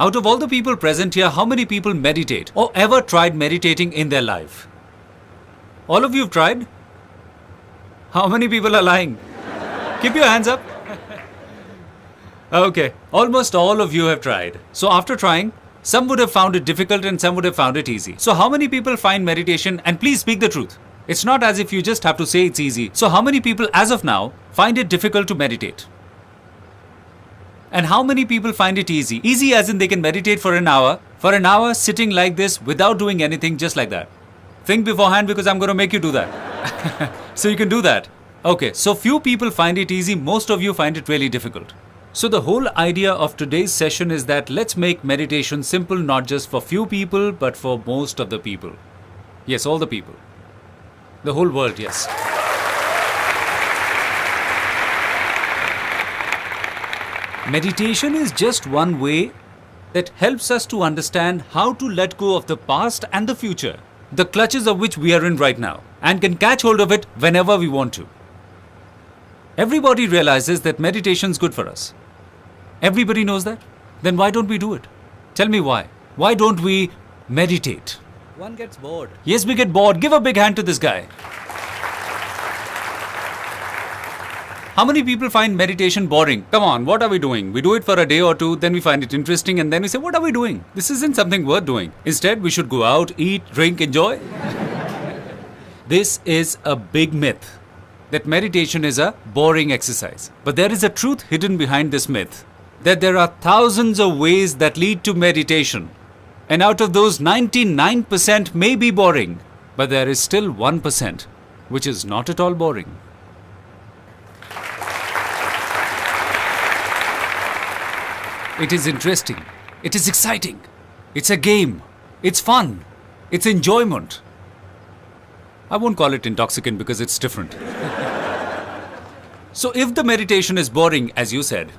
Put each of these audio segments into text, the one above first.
Out of all the people present here, how many people meditate or ever tried meditating in their life? All of you have tried? How many people are lying? Keep your hands up. Okay, almost all of you have tried. So after trying, some would have found it difficult and some would have found it easy. So how many people find meditation, and please speak the truth. It's not as if you just have to say it's easy. So how many people as of now find it difficult to meditate? And how many people find it easy? Easy as in they can meditate for an hour sitting like this without doing anything, just like that. Think beforehand because I'm going to make you do that. So you can do that. Okay, so few people find it easy, most of you find it really difficult. So the whole idea of today's session is that let's make meditation simple, not just for few people, but for most of the people. Yes, all the people. The whole world, yes. Meditation is just one way that helps us to understand how to let go of the past and the future, the clutches of which we are in right now, and can catch hold of it whenever we want to. Everybody realizes that meditation is good for us. Everybody knows that? Then why don't we do it? Tell me why. Why don't we meditate? One gets bored. Yes, we get bored. Give a big hand to this guy. How many people find meditation boring? Come on, what are we doing? We do it for a day or two, then we find it interesting, and then we say, what are we doing? This isn't something worth doing. Instead, we should go out, eat, drink, enjoy. This is a big myth, that meditation is a boring exercise. But there is a truth hidden behind this myth, that there are thousands of ways that lead to meditation. And out of those, 99% may be boring, but there is still 1%, which is not at all boring. It is interesting. It is exciting. It's a game. It's fun. It's enjoyment. I won't call it intoxicant because it's different. So if the meditation is boring, as you said,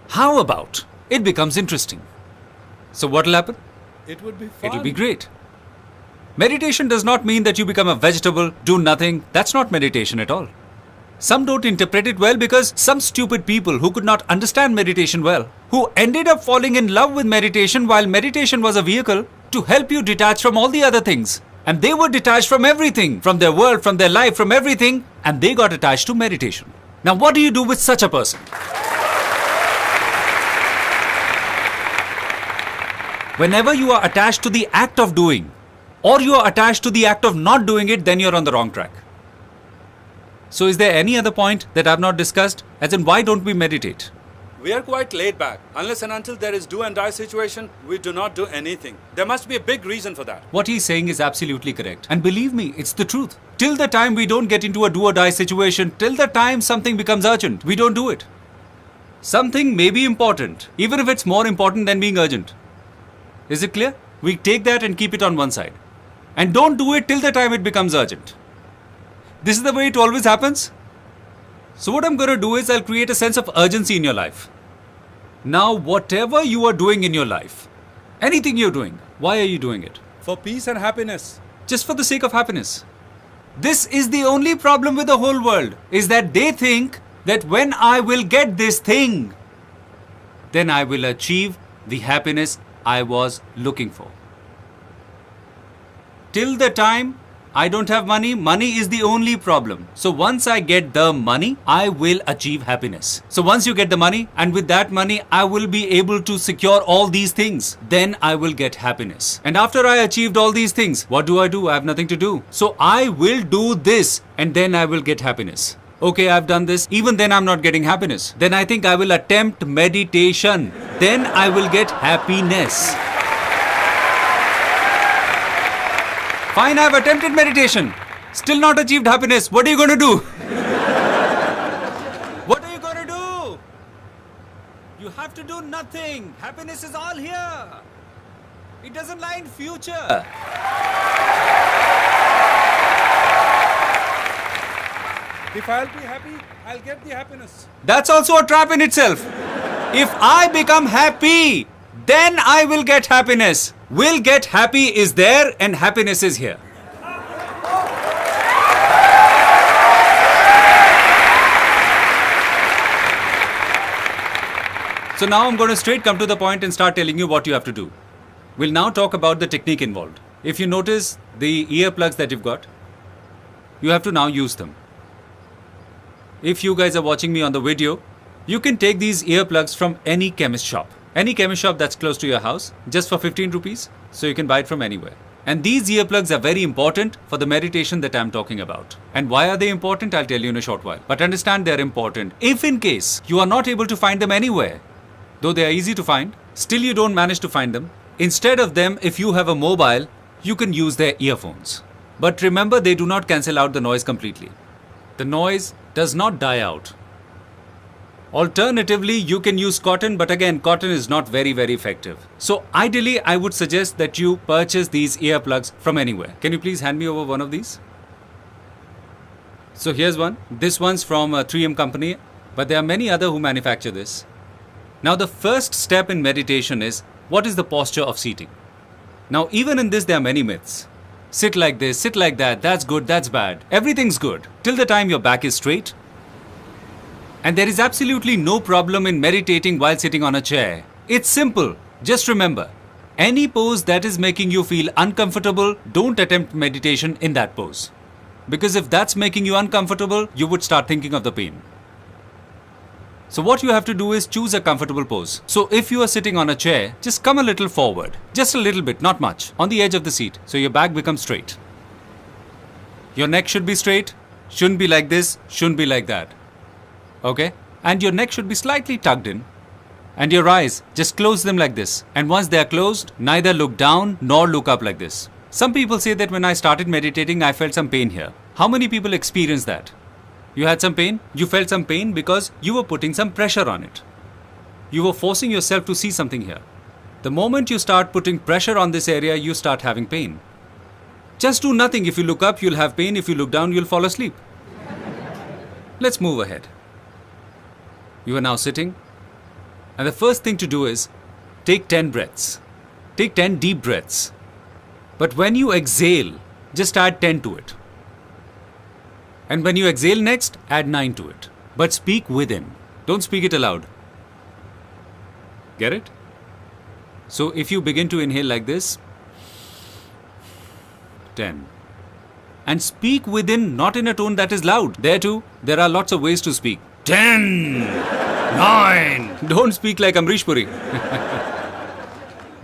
how about it becomes interesting? So what will happen? It would be fun. It will be great. Meditation does not mean that you become a vegetable, do nothing. That's not meditation at all. Some don't interpret it well because some stupid people who could not understand meditation well, who ended up falling in love with meditation while meditation was a vehicle to help you detach from all the other things. And they were detached from everything, from their world, from their life, from everything, and they got attached to meditation. Now what do you do with such a person? Whenever you are attached to the act of doing, or you are attached to the act of not doing it, then you're on the wrong track. So is there any other point that I've not discussed? As in, why don't we meditate? We are quite laid back. Unless and until there is do and die situation, we do not do anything. There must be a big reason for that. What he's saying is absolutely correct. And believe me, it's the truth. Till the time we don't get into a do or die situation, till the time something becomes urgent, we don't do it. Something may be important, even if it's more important than being urgent. Is it clear? We take that and keep it on one side. And don't do it till the time it becomes urgent. This is the way it always happens. So what I'm going to do is I'll create a sense of urgency in your life. Now, whatever you are doing in your life, anything you're doing, why are you doing it? For peace and happiness. Just for the sake of happiness. This is the only problem with the whole world, is that they think that when I will get this thing, then I will achieve the happiness I was looking for. Till the time I don't have money, money is the only problem. So once I get the money, I will achieve happiness. So once you get the money, and with that money, I will be able to secure all these things. Then I will get happiness. And after I achieved all these things, what do? I have nothing to do. So I will do this, and then I will get happiness. Okay, I've done this. Even then I'm not getting happiness. Then I think I will attempt meditation. Then I will get happiness. Fine, I've attempted meditation. Still not achieved happiness. What are you going to do? What are you going to do? You have to do nothing. Happiness is all here. It doesn't lie in future. If I'll be happy, I'll get the happiness. That's also a trap in itself. If I become happy, then I will get happiness. Will get happy is there and happiness is here. So now I'm going to straight come to the point and start telling you what you have to do. We'll now talk about the technique involved. If you notice the earplugs that you've got, you have to now use them. If you guys are watching me on the video, you can take these earplugs from any chemist shop. Any chemist shop that's close to your house, just for 15 rupees. So you can buy it from anywhere. And these earplugs are very important for the meditation that I'm talking about. And why are they important? I'll tell you in a short while. But understand they're important. If in case you are not able to find them anywhere, though they are easy to find, still you don't manage to find them, instead of them, if you have a mobile, you can use their earphones. But remember, they do not cancel out the noise completely. The noise does not die out. Alternatively, you can use cotton, but again, cotton is not very effective. So ideally, I would suggest that you purchase these earplugs from anywhere. Can you please hand me over one of these? So here's one. This one's from a 3M company, but there are many other who manufacture this. Now the first step in meditation is, what is the posture of seating? Now even in this, there are many myths. Sit like this, sit like that, that's good, that's bad. Everything's good till the time your back is straight. And there is absolutely no problem in meditating while sitting on a chair. It's simple. Just remember, any pose that is making you feel uncomfortable, don't attempt meditation in that pose. Because if that's making you uncomfortable, you would start thinking of the pain. So what you have to do is choose a comfortable pose. So if you are sitting on a chair, just come a little forward. Just a little bit, not much, on the edge of the seat. So your back becomes straight. Your neck should be straight. Shouldn't be like this, shouldn't be like that. Okay? And your neck should be slightly tucked in. And your eyes, just close them like this. And once they are closed, neither look down nor look up like this. Some people say that when I started meditating, I felt some pain here. How many people experience that? You had some pain? You felt some pain because you were putting some pressure on it. You were forcing yourself to see something here. The moment you start putting pressure on this area, you start having pain. Just do nothing. If you look up, you'll have pain. If you look down, you'll fall asleep. Let's move ahead. You are now sitting, and the first thing to do is take 10 breaths. Take 10 deep breaths. But when you exhale, just add 10 to it. And when you exhale next, add 9 to it. But speak within. Don't speak it aloud. Get it? So if you begin to inhale like this, 10. And speak within, not in a tone that is loud. There too, there are lots of ways to speak. 10, 9. Don't speak like Amrish Puri.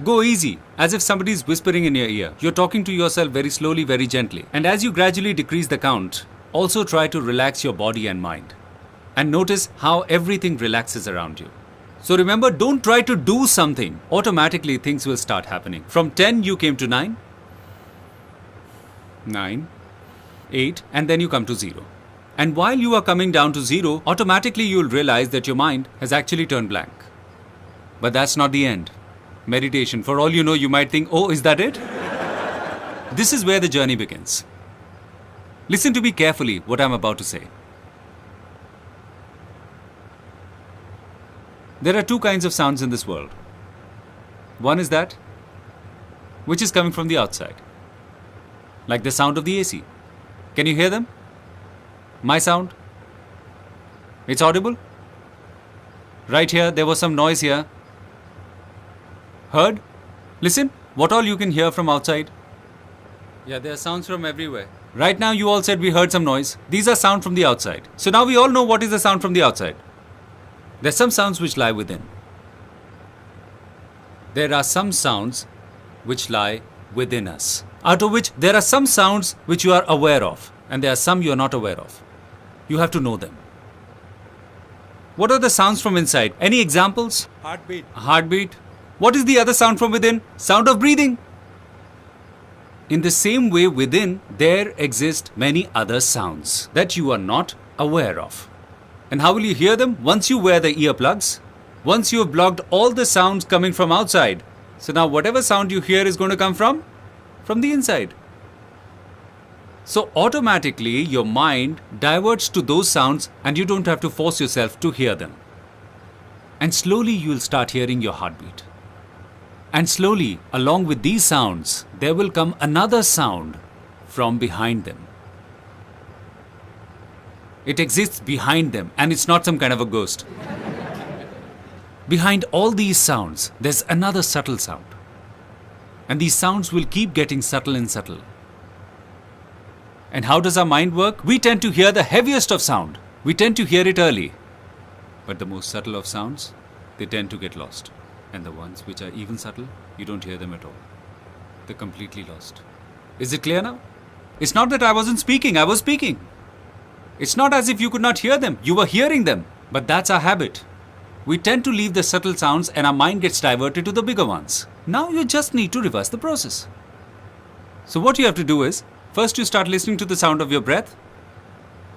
Go easy, as if somebody is whispering in your ear. You're talking to yourself very slowly, very gently. And as you gradually decrease the count, also try to relax your body and mind. And notice how everything relaxes around you. So remember, don't try to do something. Automatically, things will start happening. From 10, you came to 9, 9, 8, and then you come to 0. And while you are coming down to 0, automatically you'll realize that your mind has actually turned blank. But that's not the end. Meditation, for all you know, you might think, oh, is that it? This is where the journey begins. Listen to me carefully what I'm about to say. There are two kinds of sounds in this world. One is that which is coming from the outside, like the sound of the AC. Can you hear them? My sound? It's audible? Right here, there was some noise here. Heard? Listen, what all you can hear from outside? Yeah, there are sounds from everywhere. Right now, you all said we heard some noise. These are sound from the outside. So now we all know what is the sound from the outside. There are some sounds which lie within. There are some sounds which lie within us. Out of which, there are some sounds which you are aware of. And there are some you are not aware of. You have to know them. What are the sounds from inside? Any examples? Heartbeat. A heartbeat. What is the other sound from within? Sound of breathing. In the same way, within, there exist many other sounds that you are not aware of. And how will you hear them? Once you wear the earplugs, once you have blocked all the sounds coming from outside. So now whatever sound you hear is going to come from the inside. So automatically your mind diverts to those sounds and you don't have to force yourself to hear them. And slowly you'll start hearing your heartbeat. And slowly, along with these sounds, there will come another sound from behind them. It exists behind them and it's not some kind of a ghost. Behind all these sounds, there's another subtle sound. And these sounds will keep getting subtle and subtle. And how does our mind work? We tend to hear the heaviest of sound. We tend to hear it early. But the most subtle of sounds, they tend to get lost. And the ones which are even subtle, you don't hear them at all. They're completely lost. Is it clear now? It's not that I wasn't speaking, I was speaking. It's not as if you could not hear them, you were hearing them. But that's our habit. We tend to leave the subtle sounds and our mind gets diverted to the bigger ones. Now you just need to reverse the process. So what you have to do is, first you start listening to the sound of your breath.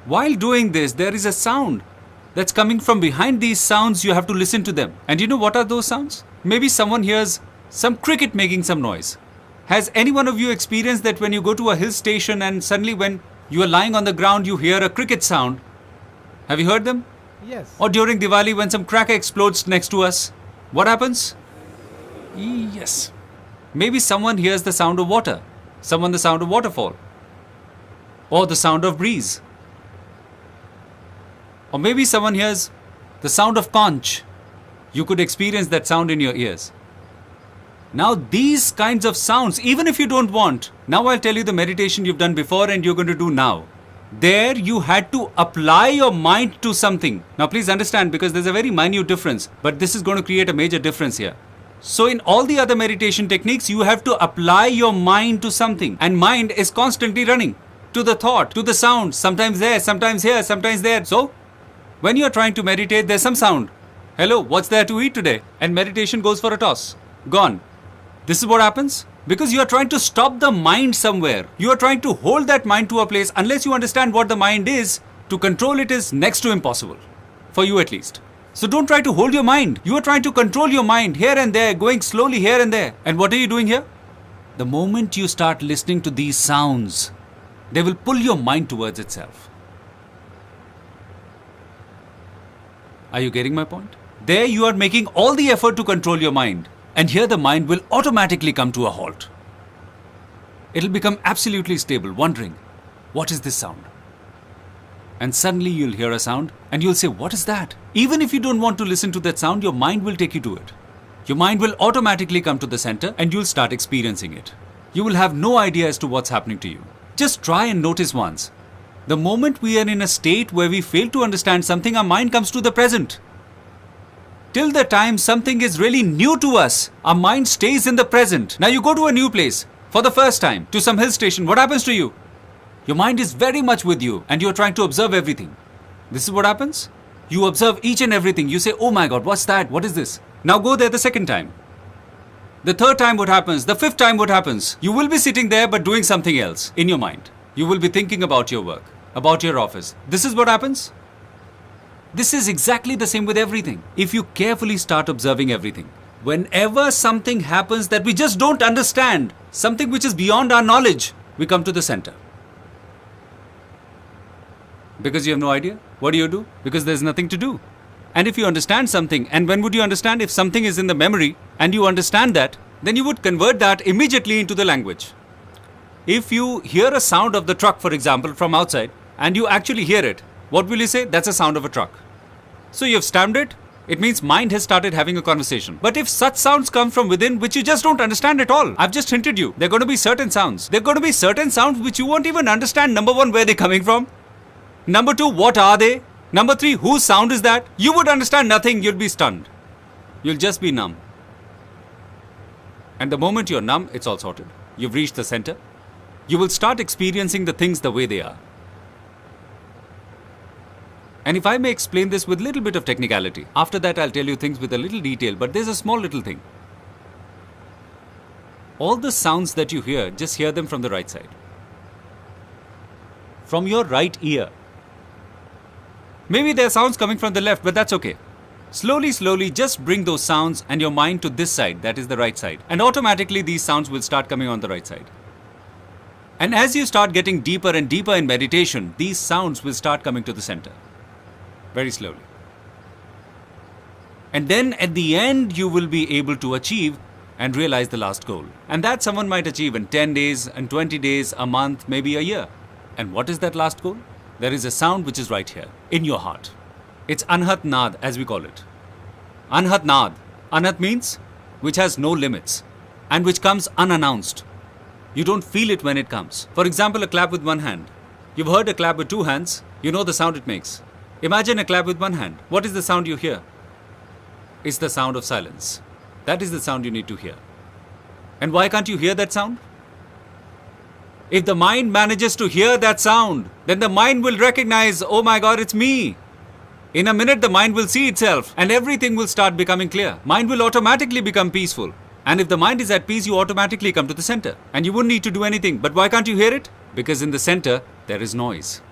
While doing this, there is a sound that's coming from behind these sounds. You have to listen to them. And you know what are those sounds? Maybe someone hears some cricket making some noise. Has any one of you experienced that when you go to a hill station and suddenly when you are lying on the ground, you hear a cricket sound? Have you heard them? Yes. Or during Diwali when some cracker explodes next to us, what happens? Yes. Maybe someone hears the sound of water, someone the sound of waterfall, or the sound of breeze. Or maybe someone hears the sound of conch. You could experience that sound in your ears. Now these kinds of sounds, even if you don't want, now I'll tell you the meditation you've done before and you're going to do now. There you had to apply your mind to something. Now please understand, because there's a very minute difference, but this is going to create a major difference here. So in all the other meditation techniques, you have to apply your mind to something. And mind is constantly running to the thought, to the sound, sometimes there, sometimes here, sometimes there. So when you're trying to meditate, there's some sound. Hello, what's there to eat today? And meditation goes for a toss. Gone. This is what happens. Because you are trying to stop the mind somewhere. You are trying to hold that mind to a place. Unless you understand what the mind is, to control it is next to impossible. For you at least. So don't try to hold your mind. You are trying to control your mind here and there, going slowly here and there. And what are you doing here? The moment you start listening to these sounds, they will pull your mind towards itself. Are you getting my point? There you are making all the effort to control your mind. And here the mind will automatically come to a halt. It'll become absolutely stable, wondering, what is this sound? And suddenly you'll hear a sound and you'll say, what is that? Even if you don't want to listen to that sound, your mind will take you to it. Your mind will automatically come to the center and you'll start experiencing it. You will have no idea as to what's happening to you. Just try and notice once. The moment we are in a state where we fail to understand something, our mind comes to the present. Till the time something is really new to us, our mind stays in the present. Now you go to a new place for the first time, to some hill station. What happens to you? Your mind is very much with you and you're trying to observe everything. This is what happens. You observe each and everything. You say, oh my God, what's that? What is this? Now go there the second time. The third time what happens? The fifth time what happens? You will be sitting there but doing something else in your mind. You will be thinking about your work, about your office. This is what happens. This is exactly the same with everything. If you carefully start observing everything, whenever something happens that we just don't understand, something which is beyond our knowledge, we come to the center. Because you have no idea. What do? Because there's nothing to do. And if you understand something, and when would you understand? If something is in the memory and you understand that, then you would convert that immediately into the language. If you hear a sound of the truck, for example, from outside, and you actually hear it, what will you say? That's a sound of a truck. So you've stamped it. It means mind has started having a conversation. But if such sounds come from within which you just don't understand at all, I've just hinted you, there are going to be certain sounds. There are going to be certain sounds which you won't even understand. Number one, where they're coming from. Number two, what are they? Number three, whose sound is that? You would understand nothing. You'll be stunned. You'll just be numb. And the moment you're numb, it's all sorted. You've reached the center. You will start experiencing the things the way they are. And if I may explain this with a little bit of technicality, after that I'll tell you things with a little detail, but there's a small little thing. All the sounds that you hear, just hear them from the right side. From your right ear. Maybe there are sounds coming from the left, but that's okay. Slowly, just bring those sounds and your mind to this side, that is the right side. And automatically these sounds will start coming on the right side. And as you start getting deeper and deeper in meditation, these sounds will start coming to the center. Very slowly. And then at the end, you will be able to achieve and realize the last goal. And that someone might achieve in 10 days, and 20 days, a month, maybe a year. And what is that last goal? There is a sound which is right here, in your heart. It's Anhat Nad, as we call it. Anhat Nad. Anhat means which has no limits and which comes unannounced. You don't feel it when it comes. For example, a clap with one hand. You've heard a clap with two hands. You know the sound it makes. Imagine a clap with one hand. What is the sound you hear? It's the sound of silence. That is the sound you need to hear. And why can't you hear that sound? If the mind manages to hear that sound, then the mind will recognize, oh my God, it's me. In a minute, the mind will see itself and everything will start becoming clear. Mind will automatically become peaceful. And if the mind is at peace, you automatically come to the center. And you wouldn't need to do anything. But why can't you hear it? Because in the center, there is noise.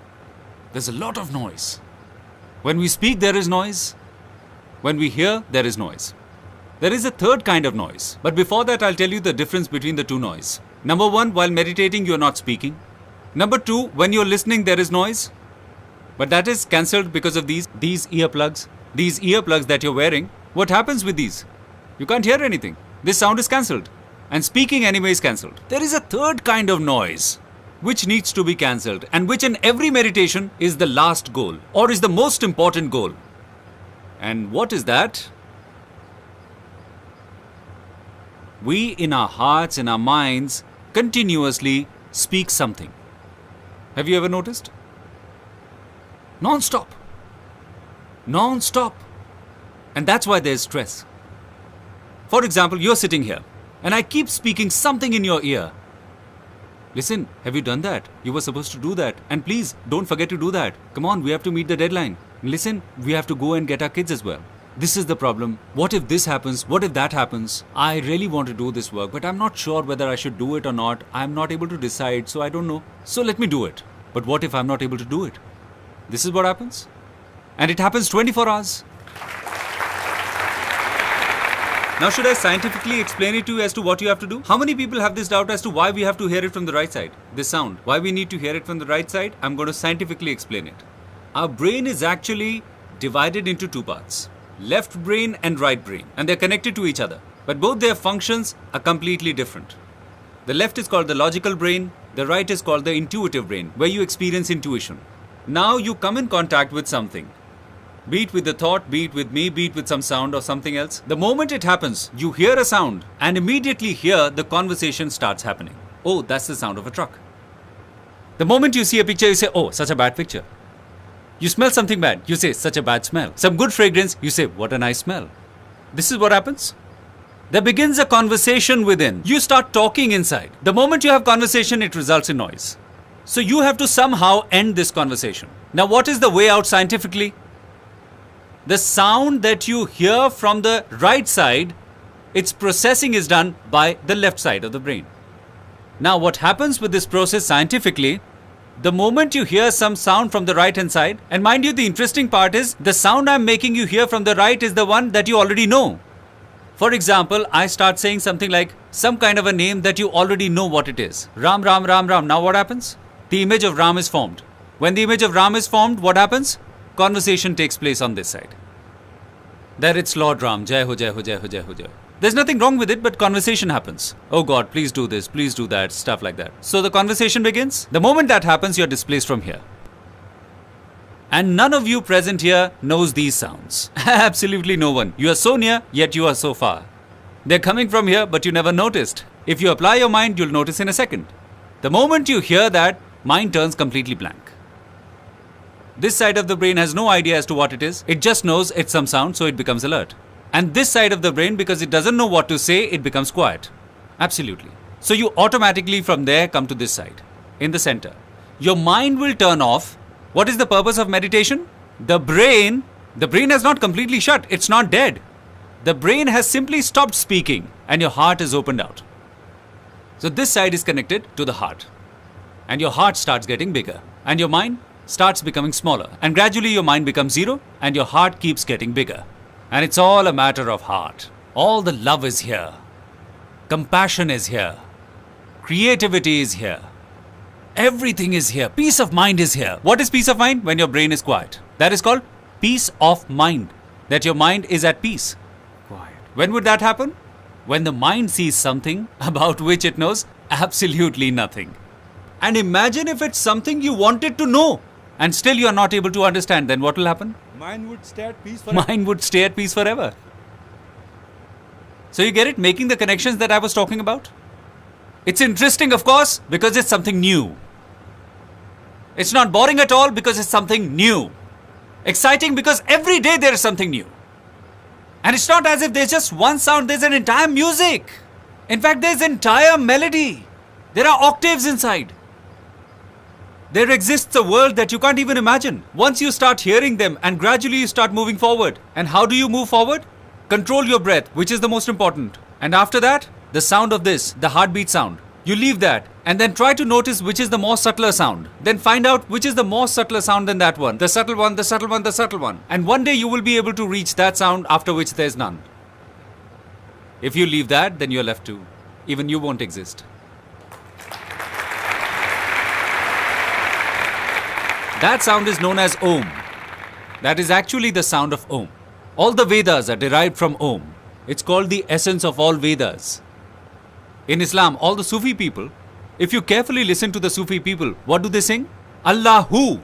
There's a lot of noise. When we speak, there is noise. When we hear, there is noise. There is a third kind of noise. But before that, I'll tell you the difference between the two noise. Number one, while meditating, you're not speaking. Number two, when you're listening, there is noise. But that is cancelled because of these earplugs. These earplugs that you're wearing. What happens with these? You can't hear anything. This sound is cancelled. And speaking anyway is cancelled. There is a third kind of noise which needs to be cancelled and which in every meditation is the last goal or is the most important goal. And what is that? We in our hearts, in our minds, continuously speak something. Have you ever noticed? Non-stop. Non-stop. And that's why there's stress. For example, you're sitting here and I keep speaking something in your ear. Listen, have you done that? You were supposed to do that. And please, don't forget to do that. Come on, we have to meet the deadline. Listen, we have to go and get our kids as well. This is the problem. What if this happens? What if that happens? I really want to do this work, but I'm not sure whether I should do it or not. I'm not able to decide, so I don't know. So let me do it. But what if I'm not able to do it? This is what happens. And it happens 24 hours. Now, should I scientifically explain it to you as to what you have to do? How many people have this doubt as to why we have to hear it from the right side? This sound. Why we need to hear it from the right side? I'm going to scientifically explain it. Our brain is actually divided into two parts. Left brain and right brain. And they're connected to each other. But both their functions are completely different. The left is called the logical brain. The right is called the intuitive brain, where you experience intuition. Now you come in contact with something. Be it with the thought, be it with me, be it with some sound or something else. The moment it happens, you hear a sound and immediately here the conversation starts happening. Oh, that's the sound of a truck. The moment you see a picture, you say, oh, such a bad picture. You smell something bad, you say, such a bad smell. Some good fragrance, you say, what a nice smell. This is what happens. There begins a conversation within. You start talking inside. The moment you have conversation, it results in noise. So you have to somehow end this conversation. Now, what is the way out scientifically? The sound that you hear from the right side, its processing is done by the left side of the brain. Now, what happens with this process scientifically, the moment you hear some sound from the right hand side, and mind you, the interesting part is the sound I'm making you hear from the right is the one that you already know. For example, I start saying something like some kind of a name that you already know what it is. Ram, Ram, Ram, Ram. Now what happens? The image of Ram is formed. When the image of Ram is formed, what happens? Conversation takes place on this side. There it's Lord Ram. Jai ho, Jai ho, Jai ho, Jai ho, Jai ho. There's nothing wrong with it, but conversation happens. Oh God, please do this, please do that, stuff like that. So the conversation begins. The moment that happens, you're displaced from here. And none of you present here knows these sounds. Absolutely no one. You are so near, yet you are so far. They're coming from here, but you never noticed. If you apply your mind, you'll notice in a second. The moment you hear that, mind turns completely blank. This side of the brain has no idea as to what it is. It just knows it's some sound, so it becomes alert. And this side of the brain, because it doesn't know what to say, it becomes quiet. Absolutely. So you automatically from there come to this side, in the center. Your mind will turn off. What is the purpose of meditation? The brain has not completely shut. It's not dead. The brain has simply stopped speaking and your heart is opened out. So this side is connected to the heart. And your heart starts getting bigger. And your mind starts becoming smaller. And gradually your mind becomes zero and your heart keeps getting bigger. And it's all a matter of heart. All the love is here. Compassion is here. Creativity is here. Everything is here. Peace of mind is here. What is peace of mind? When your brain is quiet. That is called peace of mind. That your mind is at peace. Quiet. When would that happen? When the mind sees something about which it knows absolutely nothing. And imagine if it's something you wanted to know and still you are not able to understand, then what will happen? Mind would stay at peace forever. Mind would stay at peace forever. So you get it? Making the connections that I was talking about? It's interesting, of course, because it's something new. It's not boring at all because it's something new. Exciting because every day there is something new. And it's not as if there's just one sound, there's an entire music. In fact, there's entire melody. There are octaves inside. There exists a world that you can't even imagine. Once you start hearing them and gradually you start moving forward. And how do you move forward? Control your breath, which is the most important. And after that, the sound of this, the heartbeat sound. You leave that and then try to notice which is the more subtler sound. Then find out which is the more subtler sound than that one. The subtle one, the subtle one, the subtle one. And one day you will be able to reach that sound after which there is none. If you leave that, then you're left too. Even you won't exist. That sound is known as Om. That is actually the sound of Om. All the Vedas are derived from Om. It's called the essence of all Vedas. In Islam, all the Sufi people, if you carefully listen to the Sufi people, what do they sing? Allahu.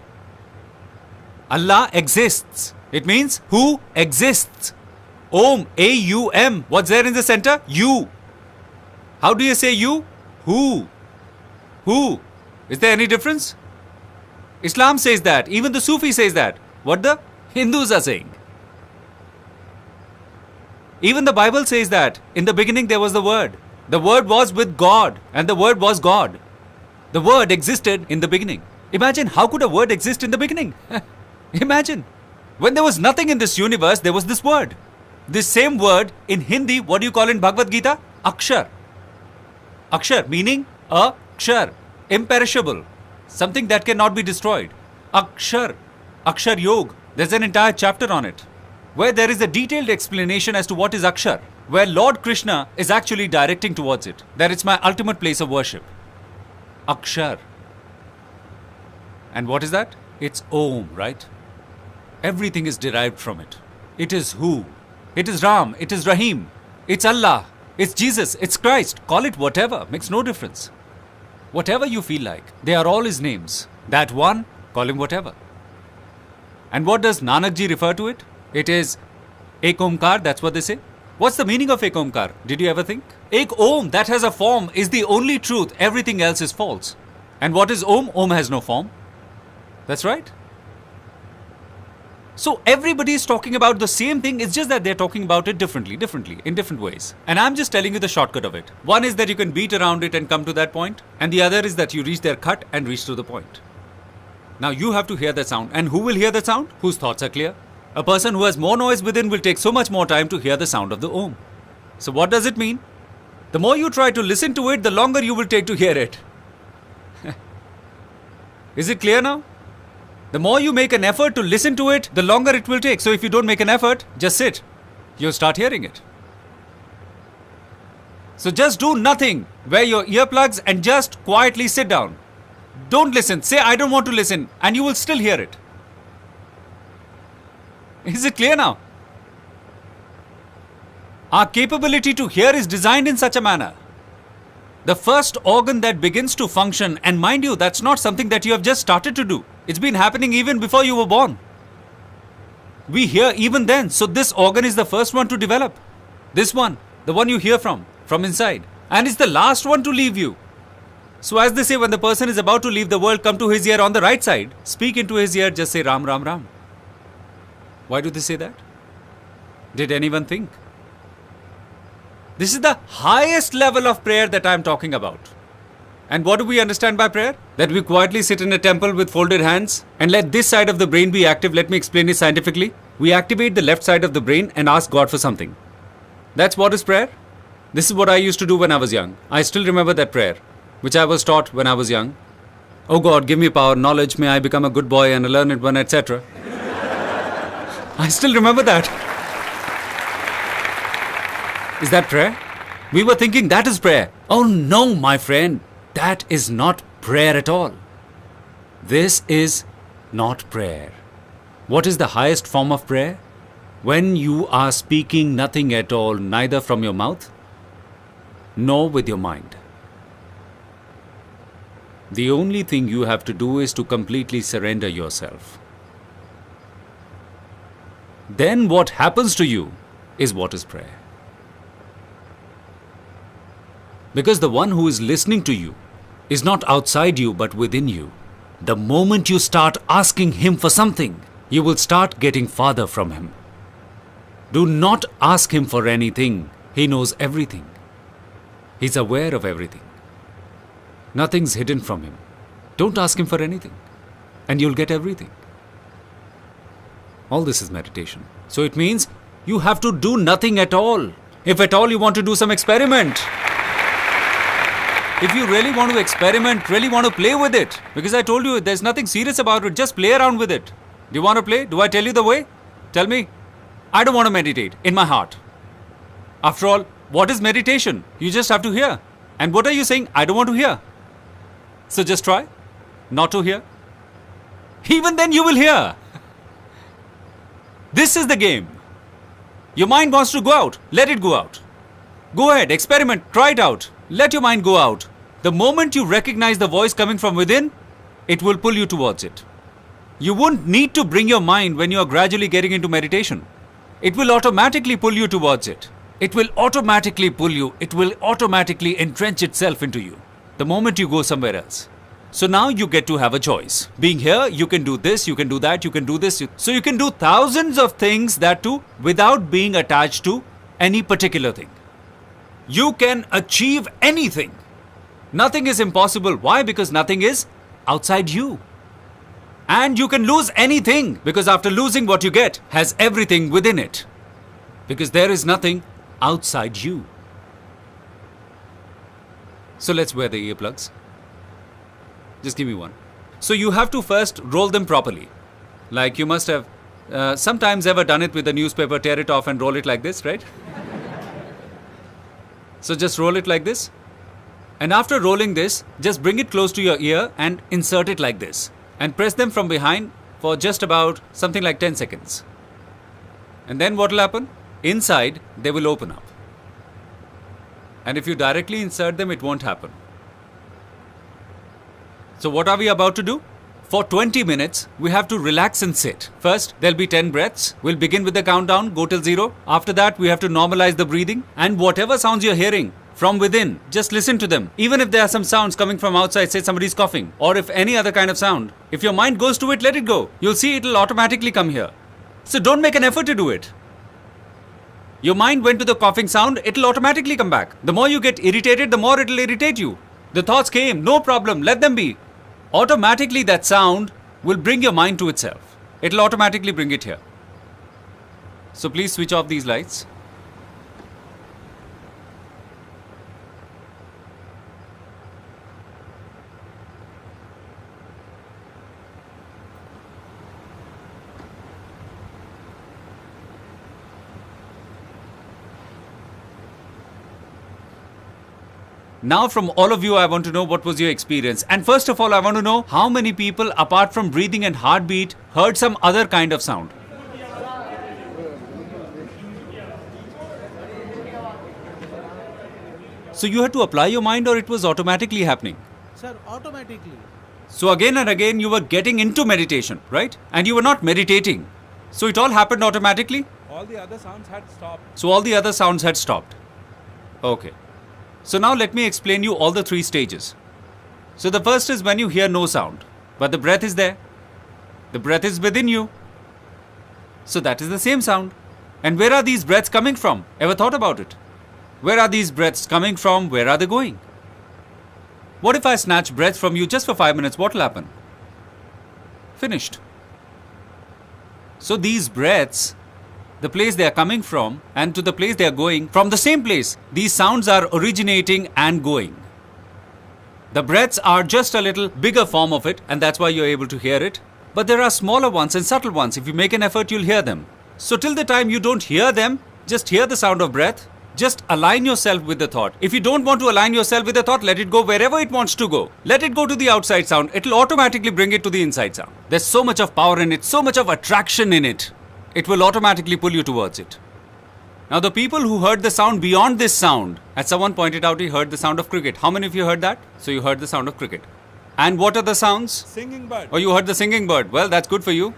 Allah exists. It means who exists. Om, A-U-M. What's there in the center? You. How do you say you? Who. Who. Is there any difference? Islam says that. Even the Sufi says that. What the Hindus are saying. Even the Bible says that. In the beginning there was the Word. The Word was with God. And the Word was God. The Word existed in the beginning. Imagine, how could a word exist in the beginning? Imagine. When there was nothing in this universe, there was this word. This same word in Hindi, what do you call in Bhagavad Gita? Akshar. Akshar meaning akshar. Imperishable. Something that cannot be destroyed. Akshar. Akshar Yog. There's an entire chapter on it, where there is a detailed explanation as to what is Akshar, where Lord Krishna is actually directing towards it, that it's my ultimate place of worship. Akshar. And what is that? It's Om, right? Everything is derived from it. It is who? It is Ram, it is Rahim, it's Allah, it's Jesus, it's Christ. Call it whatever, makes no difference. Whatever you feel like, they are all his names. That one, call him whatever. And what does Nanak ji refer to it? It is Ek Omkar, that's what they say. What's the meaning of Ek Omkar? Did you ever think? Ek Om, that has a form, is the only truth. Everything else is false. And what is Om? Om has no form. That's right. So everybody is talking about the same thing, it's just that they're talking about it differently, in different ways. And I'm just telling you the shortcut of it. One is that you can beat around it and come to that point. And the other is that you reach their cut and reach to the point. Now you have to hear that sound. And who will hear that sound? Whose thoughts are clear. A person who has more noise within will take so much more time to hear the sound of the Om. So what does it mean? The more you try to listen to it, the longer you will take to hear it. Is it clear now? The more you make an effort to listen to it, the longer it will take. So if you don't make an effort, just sit. You'll start hearing it. So just do nothing. Wear your earplugs and just quietly sit down. Don't listen. Say, I don't want to listen. And you will still hear it. Is it clear now? Our capability to hear is designed in such a manner. The first organ that begins to function, and mind you, that's not something that you have just started to do. It's been happening even before you were born. We hear even then. So this organ is the first one to develop. This one, the one you hear from inside. And it's the last one to leave you. So as they say, when the person is about to leave the world, come to his ear on the right side. Speak into his ear, just say Ram, Ram, Ram. Why do they say that? Did anyone think? This is the highest level of prayer that I am talking about. And what do we understand by prayer? That we quietly sit in a temple with folded hands and let this side of the brain be active. Let me explain it scientifically. We activate the left side of the brain and ask God for something. That's what is prayer. This is what I used to do when I was young. I still remember that prayer, which I was taught when I was young. Oh God, give me power, knowledge, may I become a good boy and a learned one, etc. I still remember that. Is that prayer? We were thinking that is prayer. Oh no, my friend. That is not prayer at all. This is not prayer. What is the highest form of prayer? When you are speaking nothing at all, neither from your mouth, nor with your mind. The only thing you have to do is to completely surrender yourself. Then what happens to you is what is prayer. Because the one who is listening to you is not outside you but within you. The moment you start asking him for something, you will start getting farther from him. Do not ask him for anything. He knows everything. He's aware of everything. Nothing's hidden from him. Don't ask him for anything, and you'll get everything. All this is meditation. So it means you have to do nothing at all. If at all you want to do some experiment. If you really want to experiment, really want to play with it, because I told you there's nothing serious about it, just play around with it. Do you want to play? Do I tell you the way? Tell me. I don't want to meditate in my heart. After all, what is meditation? You just have to hear. And what are you saying? I don't want to hear. So just try not to hear. Even then you will hear. This is the game. Your mind wants to go out. Let it go out. Go ahead, experiment, try it out. Let your mind go out. The moment you recognize the voice coming from within, it will pull you towards it. You won't need to bring your mind when you are gradually getting into meditation. It will automatically pull you towards it. It will automatically pull you. It will automatically entrench itself into you the moment you go somewhere else. So now you get to have a choice. Being here, you can do this, you can do that, you can do this. So you can do thousands of things, that too, without being attached to any particular thing. You can achieve anything. Nothing is impossible. Why? Because nothing is outside you. And you can lose anything, because after losing, what you get has everything within it. Because there is nothing outside you. So let's wear the earplugs. Just give me one. So you have to first roll them properly. Like you must have sometimes ever done it with a newspaper, tear it off and roll it like this, right? So just roll it like this. And after rolling this, just bring it close to your ear and insert it like this. And press them from behind for just about something like 10 seconds. And then what will happen? Inside, they will open up. And if you directly insert them, it won't happen. So what are we about to do? For 20 minutes, we have to relax and sit. First, there'll be 10 breaths. We'll begin with the countdown, go till 0. After that, we have to normalize the breathing. And whatever sounds you're hearing from within, just listen to them. Even if there are some sounds coming from outside, say somebody's coughing, or if any other kind of sound, if your mind goes to it, let it go. You'll see it'll automatically come here. So don't make an effort to do it. Your mind went to the coughing sound, it'll automatically come back. The more you get irritated, the more it'll irritate you. The thoughts came, no problem, let them be. Automatically that sound will bring your mind to itself. It'll automatically bring it here. So please switch off these lights. Now from all of you, I want to know what was your experience. And first of all, I want to know how many people, apart from breathing and heartbeat, heard some other kind of sound. So you had to apply your mind, or it was automatically happening? Sir, automatically. So again and again you were getting into meditation, right? And you were not meditating. So it all happened automatically? All the other sounds had stopped. So all the other sounds had stopped. Okay. So now let me explain you all the 3 stages. So the first is when you hear no sound, but the breath is there. The breath is within you. So that is the same sound. And where are these breaths coming from? Ever thought about it? Where are these breaths coming from? Where are they going? What if I snatch breath from you just for 5 minutes? What will happen? Finished. So these breaths, the place they are coming from and to the place they are going, from the same place, these sounds are originating and going. The breaths are just a little bigger form of it, and that's why you're able to hear it. But there are smaller ones and subtle ones. If you make an effort, you'll hear them. So till the time you don't hear them, just hear the sound of breath. Just align yourself with the thought. If you don't want to align yourself with the thought, let it go wherever it wants to go. Let it go to the outside sound. It'll automatically bring it to the inside sound. There's so much of power in it, so much of attraction in it. It will automatically pull you towards it. Now the people who heard the sound beyond this sound, as someone pointed out, he heard the sound of cricket. How many of you heard that? So you heard the sound of cricket. And what are the sounds? Singing bird. Oh, you heard the singing bird. Well, that's good for you.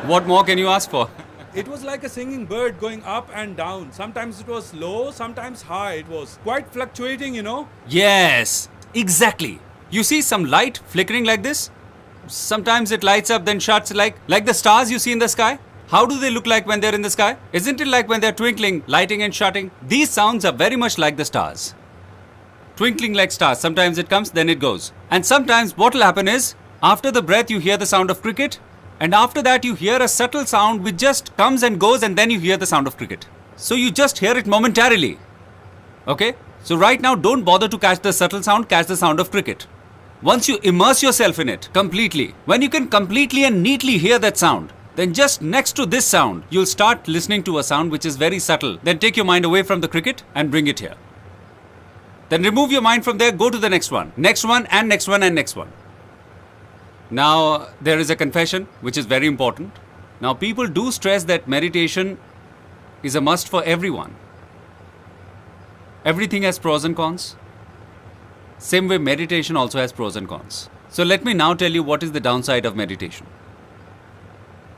What more can you ask for? It was like a singing bird going up and down. Sometimes it was low, sometimes high. It was quite fluctuating, you know. Yes, exactly. You see some light flickering like this? Sometimes it lights up, then shuts, like the stars you see in the sky. How do they look like when they're in the sky? Isn't it like when they're twinkling, lighting and shutting? These sounds are very much like the stars. Twinkling like stars. Sometimes it comes, then it goes. And sometimes what will happen is, after the breath you hear the sound of cricket, and after that you hear a subtle sound which just comes and goes, and then you hear the sound of cricket. So you just hear it momentarily. Okay? So right now don't bother to catch the subtle sound, catch the sound of cricket. Once you immerse yourself in it completely, when you can completely and neatly hear that sound, then just next to this sound, you'll start listening to a sound which is very subtle. Then take your mind away from the cricket and bring it here. Then remove your mind from there, go to the next one and next one and next one. Now, there is a confession which is very important. Now, people do stress that meditation is a must for everyone. Everything has pros and cons. Same way, meditation also has pros and cons. So let me now tell you what is the downside of meditation.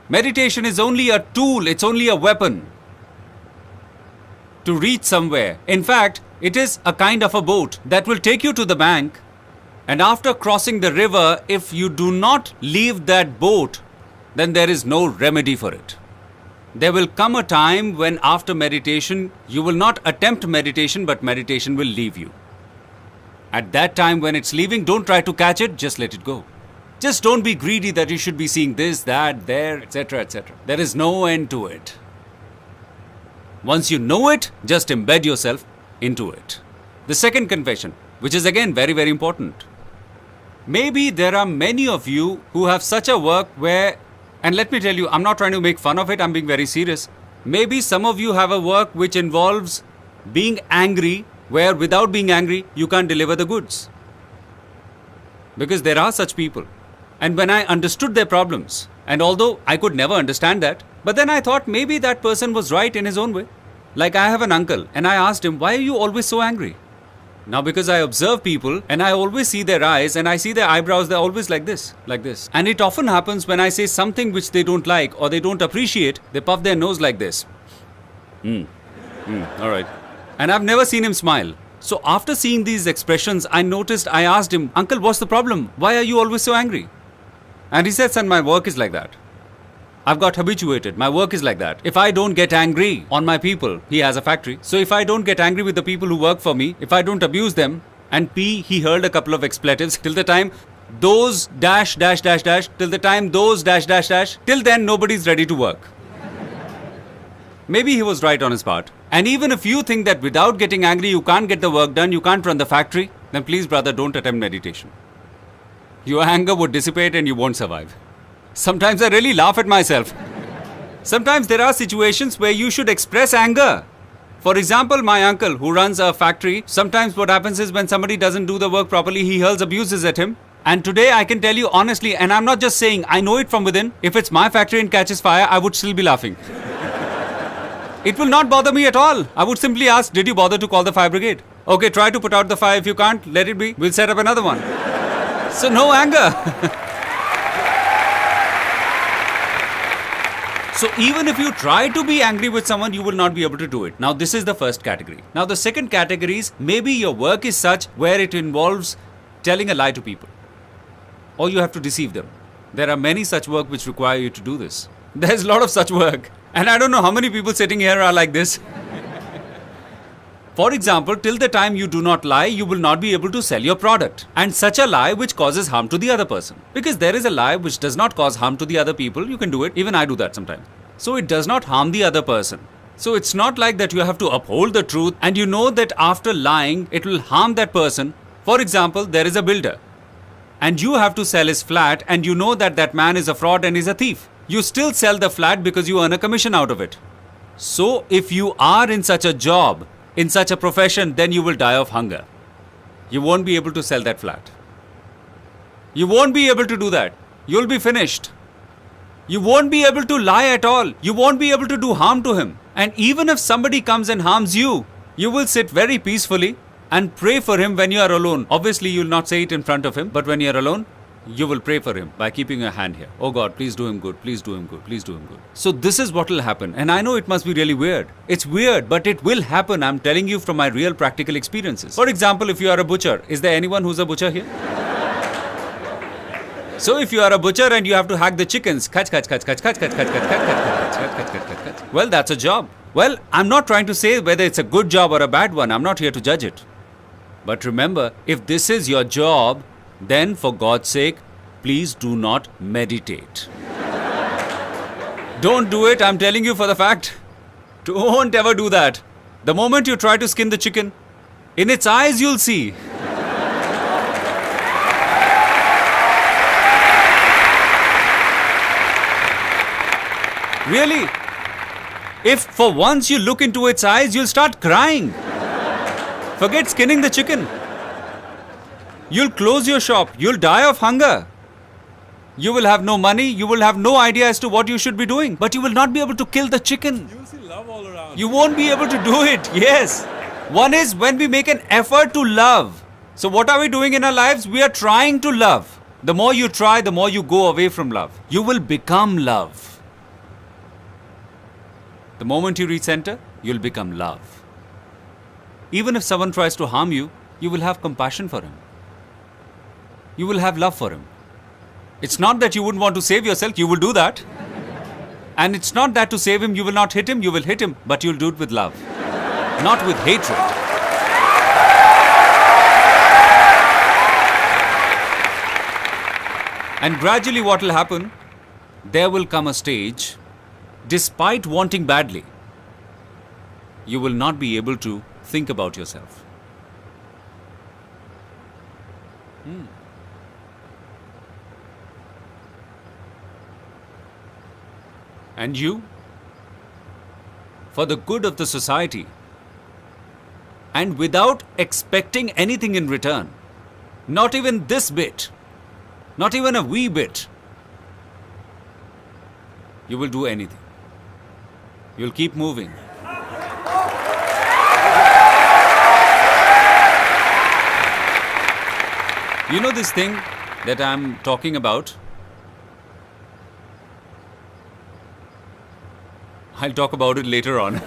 Meditation is only a tool, it's only a weapon to reach somewhere. In fact, it is a kind of a boat that will take you to the bank, and after crossing the river, if you do not leave that boat, then there is no remedy for it. There will come a time when after meditation, you will not attempt meditation, but meditation will leave you. At that time when it's leaving, don't try to catch it, just let it go. Just don't be greedy that you should be seeing this, that, there, etc., etc. There is no end to it. Once you know it, just embed yourself into it. The second confession, which is again very, very important. Maybe there are many of you who have such a work where, and let me tell you, I'm not trying to make fun of it, I'm being very serious. Maybe some of you have a work which involves being angry, where without being angry, you can't deliver the goods. Because there are such people. And when I understood their problems, and although I could never understand that, but then I thought maybe that person was right in his own way. Like I have an uncle, and I asked him, why are you always so angry? Now because I observe people, and I always see their eyes, and I see their eyebrows, they're always like this, like this. And it often happens when I say something which they don't like, or they don't appreciate, they puff their nose like this. Alright. And I've never seen him smile. So after seeing these expressions, I asked him, Uncle, what's the problem? Why are you always so angry? And he said, son, my work is like that. I've got habituated. My work is like that. If I don't get angry on my people, he has a factory. So if I don't get angry with the people who work for me, if I don't abuse them, and he hurled a couple of expletives till the time those dash, till the time those dash, till then nobody's ready to work. Maybe he was right on his part. And even if you think that without getting angry you can't get the work done, you can't run the factory, then please brother, don't attempt meditation. Your anger would dissipate and you won't survive. Sometimes I really laugh at myself. Sometimes there are situations where you should express anger. For example, my uncle who runs a factory, sometimes what happens is when somebody doesn't do the work properly, he hurls abuses at him. And today I can tell you honestly, and I'm not just saying, I know it from within, if it's my factory and catches fire, I would still be laughing. It will not bother me at all. I would simply ask, did you bother to call the fire brigade? Okay, try to put out the fire. If you can't, let it be. We'll set up another one. So no anger. So even if you try to be angry with someone, you will not be able to do it. Now this is the first category. Now the second category is maybe your work is such where it involves telling a lie to people. Or you have to deceive them. There are many such work which require you to do this. There's a lot of such work. And I don't know how many people sitting here are like this. For example, till the time you do not lie, you will not be able to sell your product. And such a lie which causes harm to the other person. Because there is a lie which does not cause harm to the other people, you can do it. Even I do that sometimes. So it does not harm the other person. So it's not like that you have to uphold the truth and you know that after lying, it will harm that person. For example, there is a builder. And you have to sell his flat and you know that that man is a fraud and is a thief. You still sell the flat because you earn a commission out of it. So if you are in such a job, in such a profession, then you will die of hunger. You won't be able to sell that flat. You won't be able to do that. You'll be finished. You won't be able to lie at all. You won't be able to do harm to him. And even if somebody comes and harms you, you will sit very peacefully and pray for him when you are alone. Obviously, you'll not say it in front of him, but when you are alone, you will pray for him by keeping your hand here. Oh God, please do him good, please do him good, please do him good. So this is what will happen. And I know it must be really weird. It's weird, but it will happen. I'm telling you from my real practical experiences. For example, if you are a butcher, is there anyone who's a butcher here? So if you are a butcher and you have to hack the chickens, well, that's a job. Well, I'm not trying to say whether it's a good job or a bad one. I'm not here to judge it. But remember, if this is your job, then for God's sake, please do not meditate. Don't do it, I'm telling you for the fact. Don't ever do that. The moment you try to skin the chicken, in its eyes you'll see. Really? If for once you look into its eyes, you'll start crying. Forget skinning the chicken. You'll close your shop. You'll die of hunger. You will have no money. You will have no idea as to what you should be doing. But you will not be able to kill the chicken. You will see love all around. You won't be able to do it. Yes. One is when we make an effort to love. So what are we doing in our lives? We are trying to love. The more you try, the more you go away from love. You will become love. The moment you reach center, you'll become love. Even if someone tries to harm you, you will have compassion for him. You will have love for him. It's not that you wouldn't want to save yourself, you will do that. And it's not that to save him, you will not hit him, you will hit him, but you'll do it with love, not with hatred. And gradually what will happen, there will come a stage, despite wanting badly, you will not be able to think about yourself. And you, for the good of the society, and without expecting anything in return, not even this bit, not even a wee bit, you will do anything. You'll keep moving. You know this thing that I'm talking about? I'll talk about it later on.